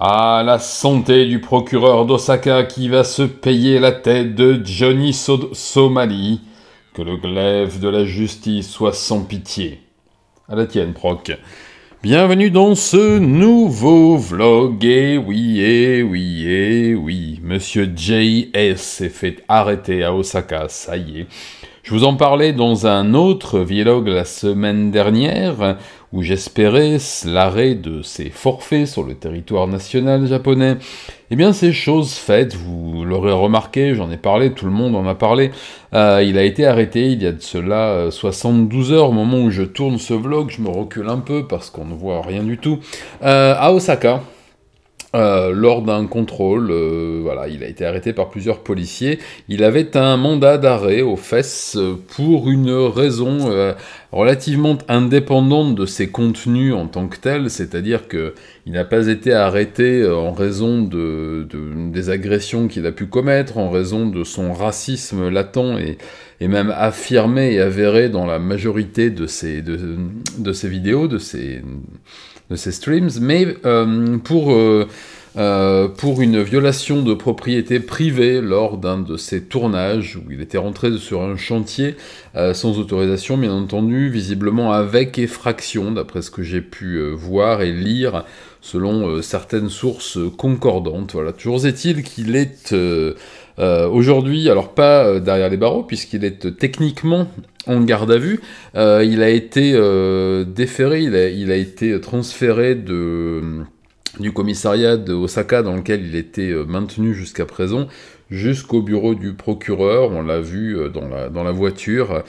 À la santé du procureur d'Osaka qui va se payer la tête de Johnny Somali. Que le glaive de la justice soit sans pitié. À la tienne, proc. Bienvenue dans ce nouveau vlog. Et oui, Monsieur J.S. s'est fait arrêter à Osaka, ça y est. Je vous en parlais dans un autre vlog la semaine dernière, où j'espérais l'arrêt de ces forfaits sur le territoire national japonais. Eh bien, c'est chose faite, vous l'aurez remarqué, j'en ai parlé, tout le monde en a parlé. Il a été arrêté il y a de cela 72 heures, au moment où je tourne ce vlog, je me recule un peu parce qu'on ne voit rien du tout, à Osaka. Lors d'un contrôle, voilà, il a été arrêté par plusieurs policiers. Il avait un mandat d'arrêt aux fesses pour une raison relativement indépendante de ses contenus en tant que tel, c'est-à-dire que il n'a pas été arrêté en raison des agressions qu'il a pu commettre, en raison de son racisme latent et même affirmé et avéré dans la majorité de ses vidéos, de ses streams, mais pour une violation de propriété privée lors d'un de ses tournages, où il était rentré sur un chantier sans autorisation, bien entendu, visiblement avec effraction, d'après ce que j'ai pu voir et lire, selon certaines sources concordantes. Voilà. Toujours est-il qu'il est aujourd'hui, alors pas derrière les barreaux, puisqu'il est techniquement en garde à vue. Il a été déféré, il a été transféré du commissariat de Osaka dans lequel il était maintenu jusqu'à présent, jusqu'au bureau du procureur. On l'a vu dans la voiture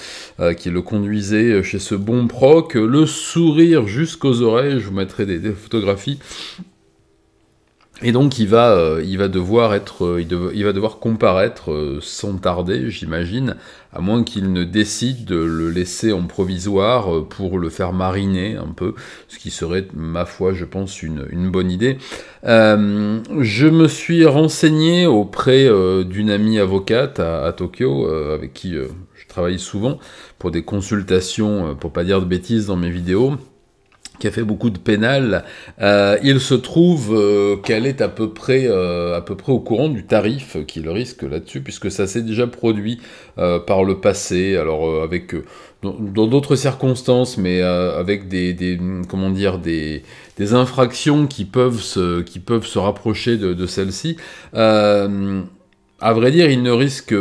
qui le conduisait chez ce bon proc, le sourire jusqu'aux oreilles, je vous mettrai des photographies. Et donc il va devoir comparaître sans tarder, j'imagine, à moins qu'il ne décide de le laisser en provisoire pour le faire mariner un peu, ce qui serait, ma foi, je pense, une bonne idée. Je me suis renseigné auprès d'une amie avocate à Tokyo, avec qui je travaille souvent, pour des consultations, pour pas dire de bêtises dans mes vidéos, qui a fait beaucoup de pénal. Il se trouve qu'elle est à peu près au courant du tarif qu'il risque là-dessus, puisque ça s'est déjà produit par le passé, alors avec dans d'autres circonstances, mais avec des infractions qui peuvent se rapprocher de celle-ci. À vrai dire, il ne risque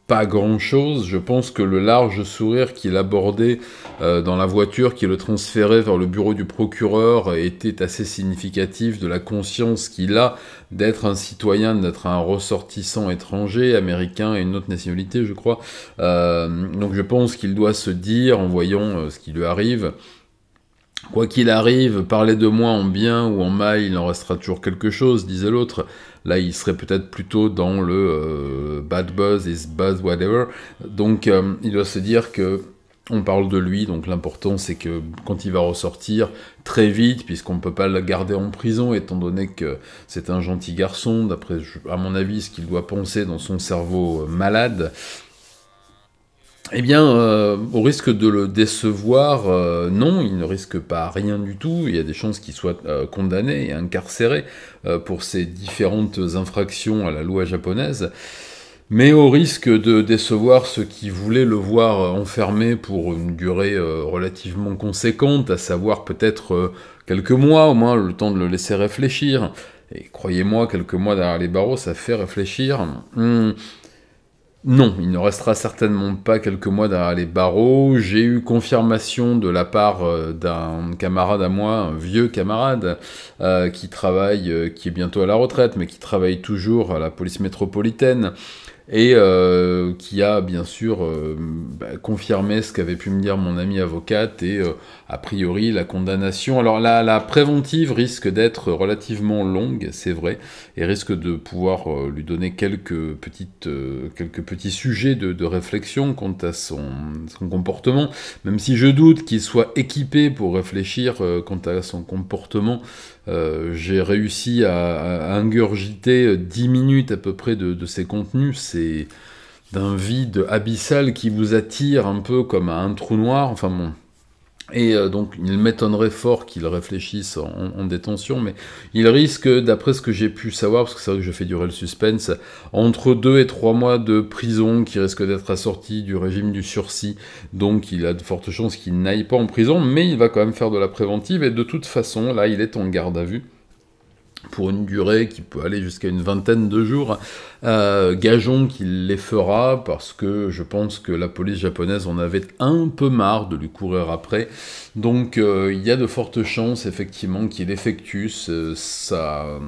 pas grand-chose. Je pense que le large sourire qu'il abordait dans la voiture, qui le transférait vers le bureau du procureur, était assez significatif de la conscience qu'il a d'être un citoyen, d'être un ressortissant étranger, américain et une autre nationalité, je crois. Donc je pense qu'il doit se dire, en voyant ce qui lui arrive, quoi qu'il arrive, parler de moi en bien ou en mal, il en restera toujours quelque chose, disait l'autre. Là, il serait peut-être plutôt dans le bad buzz is buzz whatever. Donc, il doit se dire que on parle de lui, donc l'important c'est que quand il va ressortir, très vite, puisqu'on ne peut pas le garder en prison, étant donné que c'est un gentil garçon, d'après, à mon avis, ce qu'il doit penser dans son cerveau malade, eh bien, au risque de le décevoir, non, il ne risque pas rien du tout. Il y a des chances qu'il soit condamné et incarcéré pour ces différentes infractions à la loi japonaise. Mais au risque de décevoir ceux qui voulaient le voir enfermé pour une durée relativement conséquente, à savoir peut-être quelques mois, au moins le temps de le laisser réfléchir. Et croyez-moi, quelques mois derrière les barreaux, ça fait réfléchir. Non, il ne restera certainement pas quelques mois derrière les barreaux. J'ai eu confirmation de la part d'un camarade à moi, un vieux camarade, qui travaille, qui est bientôt à la retraite, mais qui travaille toujours à la police métropolitaine, et qui a bien sûr confirmé ce qu'avait pu me dire mon amie avocate, et a priori la condamnation, alors la préventive risque d'être relativement longue, c'est vrai, et risque de pouvoir lui donner quelques petits sujets de réflexion quant à son comportement, même si je doute qu'il soit équipé pour réfléchir quant à son comportement. J'ai réussi à ingurgiter 10 minutes à peu près de ses contenus. C'est d'un vide abyssal qui vous attire un peu comme à un trou noir. Enfin bon, Et donc, il m'étonnerait fort qu'il réfléchisse en détention, mais il risque, d'après ce que j'ai pu savoir, parce que c'est vrai que je fais durer le suspense, entre 2 et 3 mois de prison, qui risque d'être assorti du régime du sursis, donc il a de fortes chances qu'il n'aille pas en prison, mais il va quand même faire de la préventive, et de toute façon, là, il est en garde à vue, pour une durée qui peut aller jusqu'à une vingtaine de jours. Gageons qu'il les fera, parce que je pense que la police japonaise en avait un peu marre de lui courir après. Donc il y a de fortes chances, effectivement, qu'il effectue sa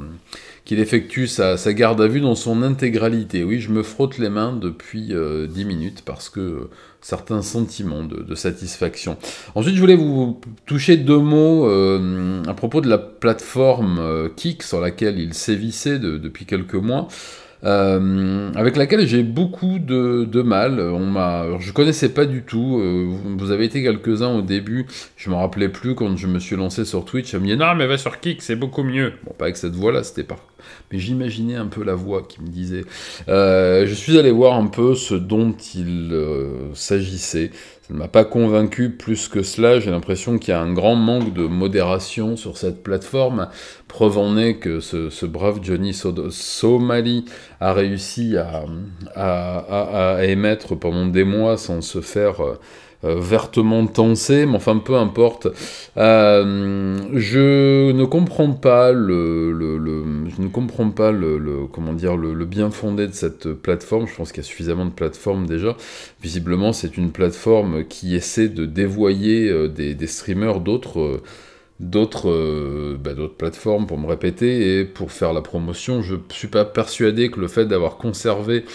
garde à vue dans son intégralité. Oui, je me frotte les mains depuis 10 minutes, parce que certains sentiments de satisfaction. Ensuite, je voulais vous toucher 2 mots à propos de la plateforme Kik, sur laquelle il sévissait depuis quelques mois, avec laquelle j'ai beaucoup de mal. Alors, je connaissais pas du tout, vous avez été quelques-uns au début, je me rappelais plus quand je me suis lancé sur Twitch, elle me dit « Non, mais va sur Kik, c'est beaucoup mieux !» Bon, pas avec cette voix-là, c'était pas... Mais j'imaginais un peu la voix qui me disait. Je suis allé voir un peu ce dont il s'agissait. Ça ne m'a pas convaincu plus que cela. J'ai l'impression qu'il y a un grand manque de modération sur cette plateforme. Preuve en est que ce brave Johnny Somali a réussi à émettre pendant des mois sans se faire... vertement tensé, mais enfin peu importe. Je ne comprends pas comment dire, le bien fondé de cette plateforme. Je pense qu'il y a suffisamment de plateformes déjà. Visiblement, c'est une plateforme qui essaie de dévoyer des streamers d'autres plateformes, pour me répéter, et pour faire la promotion. Je suis pas persuadé que le fait d'avoir conservé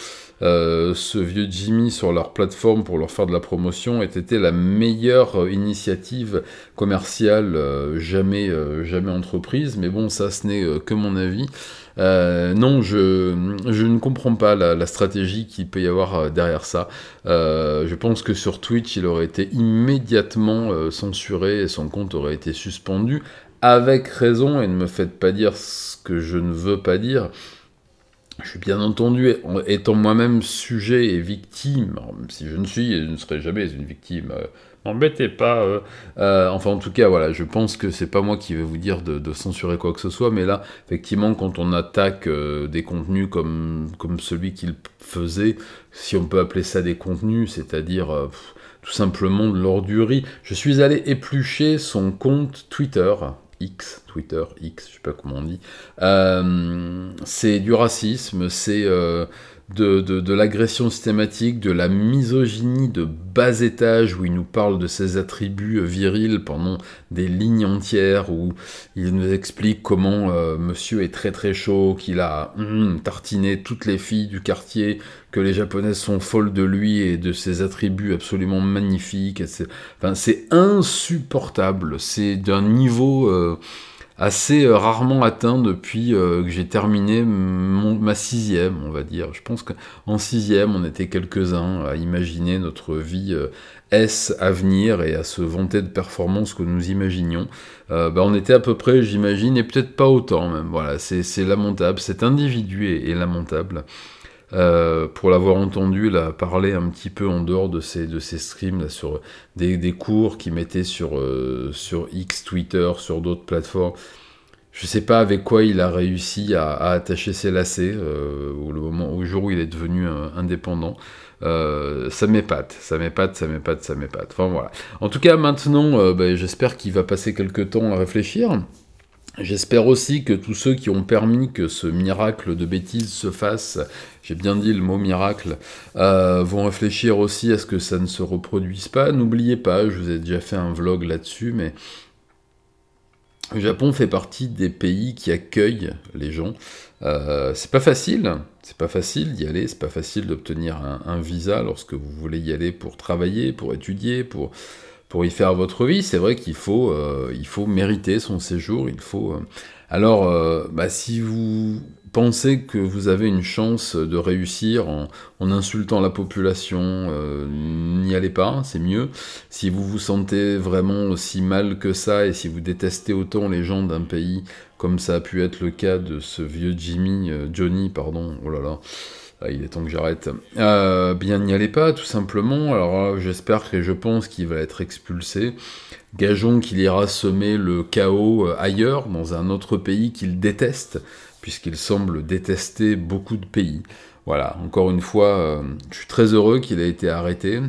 ce vieux Jimmy sur leur plateforme pour leur faire de la promotion ait été la meilleure initiative commerciale jamais entreprise, mais bon, ça ce n'est que mon avis. Non, je ne comprends pas la stratégie qu'il peut y avoir derrière ça. Je pense que sur Twitch, il aurait été immédiatement censuré et son compte aurait été suspendu, avec raison, et ne me faites pas dire ce que je ne veux pas dire. Je suis bien entendu, étant moi-même sujet et victime, même si je ne serai jamais une victime, m'embêtez pas, enfin en tout cas voilà, je pense que c'est pas moi qui vais vous dire de censurer quoi que ce soit, mais là, effectivement, quand on attaque des contenus comme celui qu'il faisait, si on peut appeler ça des contenus, c'est-à-dire tout simplement de l'ordurie, je suis allé éplucher son compte Twitter, Twitter, X, je sais pas comment on dit. C'est du racisme, c'est de l'agression systématique, de la misogynie de bas étage, où il nous parle de ses attributs virils pendant des lignes entières, où il nous explique comment monsieur est très très chaud, qu'il a tartiné toutes les filles du quartier, que les japonaises sont folles de lui et de ses attributs absolument magnifiques. C'est insupportable, c'est d'un niveau assez rarement atteint depuis que j'ai terminé ma 6e, on va dire. Je pense qu'en 6e, on était quelques-uns à imaginer notre vie à venir et à se vanter de performances que nous imaginions. On était à peu près, j'imagine, et peut-être pas autant même. Voilà, c'est lamentable. Cet individu est lamentable. Pour l'avoir entendu là, parler un petit peu en dehors de ces streams là, sur des cours qu'il mettait sur X, Twitter, sur d'autres plateformes. Je sais pas avec quoi il a réussi à attacher ses lacets au jour où il est devenu indépendant. Ça m'épate. Enfin voilà. En tout cas, maintenant, j'espère qu'il va passer quelques temps à réfléchir. J'espère aussi que tous ceux qui ont permis que ce miracle de bêtises se fasse, j'ai bien dit le mot miracle, vont réfléchir aussi à ce que ça ne se reproduise pas. N'oubliez pas, je vous ai déjà fait un vlog là-dessus, mais le Japon fait partie des pays qui accueillent les gens. C'est pas facile d'y aller, c'est pas facile d'obtenir un visa lorsque vous voulez y aller pour travailler, pour étudier, pour y faire votre vie. C'est vrai qu'il faut mériter son séjour, Alors, si vous pensez que vous avez une chance de réussir en insultant la population, n'y allez pas, c'est mieux. Si vous vous sentez vraiment aussi mal que ça, et si vous détestez autant les gens d'un pays, comme ça a pu être le cas de ce vieux Johnny, oh là là, Ah, il est temps que j'arrête. Bien, n'y allez pas, tout simplement. Alors, j'espère et je pense qu'il va être expulsé. Gageons qu'il ira semer le chaos ailleurs, dans un autre pays qu'il déteste, puisqu'il semble détester beaucoup de pays. Voilà, encore une fois, je suis très heureux qu'il ait été arrêté.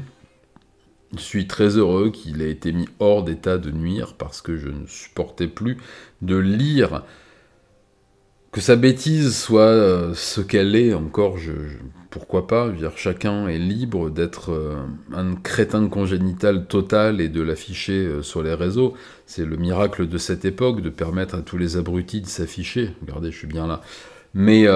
Je suis très heureux qu'il ait été mis hors d'état de nuire, parce que je ne supportais plus de lire que sa bêtise soit ce qu'elle est. Encore, pourquoi pas, je veux dire, chacun est libre d'être un crétin congénital total et de l'afficher sur les réseaux. C'est le miracle de cette époque, de permettre à tous les abrutis de s'afficher. Regardez, je suis bien là. Mais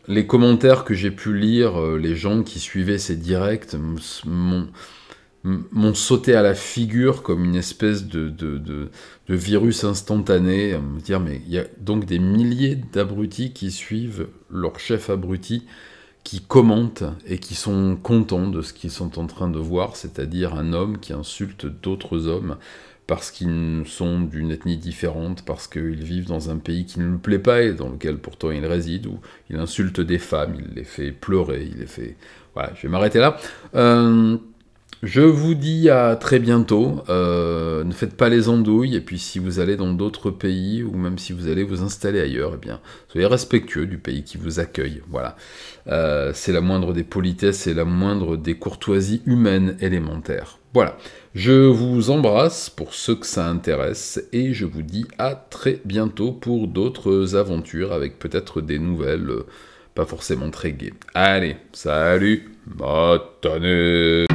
les commentaires que j'ai pu lire, les gens qui suivaient ces directs m'ont sauté à la figure comme une espèce de virus instantané, à me dire, mais il y a donc des milliers d'abrutis qui suivent leur chef abruti, qui commentent et qui sont contents de ce qu'ils sont en train de voir, c'est-à-dire un homme qui insulte d'autres hommes parce qu'ils sont d'une ethnie différente, parce qu'ils vivent dans un pays qui ne lui plaît pas et dans lequel pourtant il réside, où il insulte des femmes, il les fait pleurer, il les fait... Voilà, je vais m'arrêter là. Je vous dis à très bientôt, ne faites pas les andouilles, et puis si vous allez dans d'autres pays, ou même si vous allez vous installer ailleurs, eh bien, soyez respectueux du pays qui vous accueille, voilà. C'est la moindre des politesses, c'est la moindre des courtoisies humaines élémentaires. Voilà, je vous embrasse pour ceux que ça intéresse, et je vous dis à très bientôt pour d'autres aventures, avec peut-être des nouvelles pas forcément très gaies. Allez, salut, matanée.